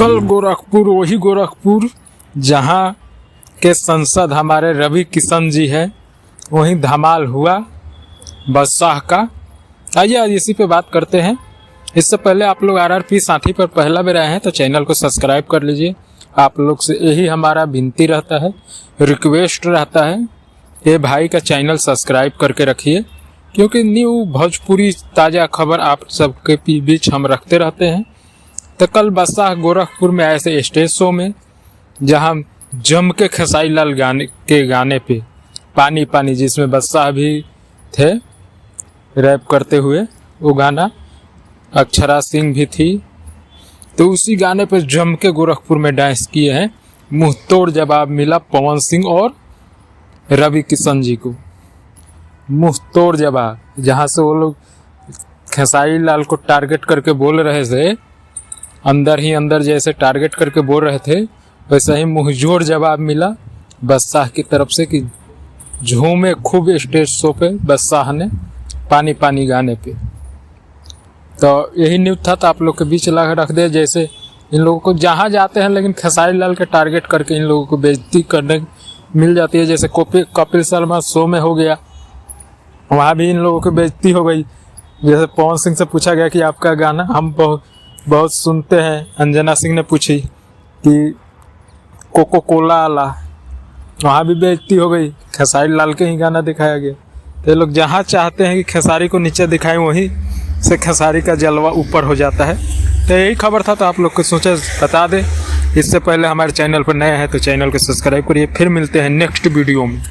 कल गोरखपुर, वही गोरखपुर जहाँ के सांसद हमारे रवि किशन जी हैं, वहीं धमाल हुआ बादशाह का। आइए आज इसी पे बात करते हैं। इससे पहले आप लोग RRP साथी पर पहला बार आए हैं तो चैनल को सब्सक्राइब कर लीजिए। आप लोग से यही हमारा विनती रहता है, रिक्वेस्ट रहता है, ये भाई का चैनल सब्सक्राइब करके रखिए, क्योंकि न्यू भोजपुरी ताज़ा खबर आप सबके बीच हम रखते रहते हैं। तो कल बादशाह गोरखपुर में ऐसे स्टेज शो में जहां जम के खेसारी लाल गाने पे पानी पानी, जिसमें बादशाह भी थे रैप करते हुए, वो गाना अक्षरा सिंह भी थी, तो उसी गाने पे जम के गोरखपुर में डांस किए हैं। मुंह तोड़ जवाब मिला पवन सिंह और रवि किशन जी को। मुंह तोड़ जवाब, जहां से वो लोग खेसारी लाल को टारगेट करके बोल रहे थे, अंदर ही अंदर जैसे टारगेट करके बोल रहे थे, वैसा ही मुंह जोड़ जवाब मिला बादशाह की तरफ से कि झूमे खूब स्टेज शो पे बादशाह ने पानी पानी गाने पे। तो यही न्यूज़ था, तो आप लोग के बीच ला रख दे। जैसे इन लोगों को जहाँ जाते हैं लेकिन खेसारी लाल के टारगेट करके इन लोगों को बेइज्जती करने मिल जाती है। जैसे कपिल शर्मा शो में हो गया, वहाँ भी इन लोगों की बेइज्जती हो गई। जैसे पवन सिंह से पूछा गया कि आपका गाना हम बहुत सुनते हैं, अंजना सिंह ने पूछी कि कोको कोला आला, वहाँ भी बेइज्जती हो गई, खेसारी लाल के ही गाना दिखाया गया। तो ये लोग जहाँ चाहते हैं कि खेसारी को नीचे दिखाएं, वहीं से खेसारी का जलवा ऊपर हो जाता है। तो यही खबर था, तो आप लोग को सोचा बता दें। इससे पहले हमारे चैनल पर नए हैं तो चैनल को सब्सक्राइब करिए। फिर मिलते हैं नेक्स्ट वीडियो में।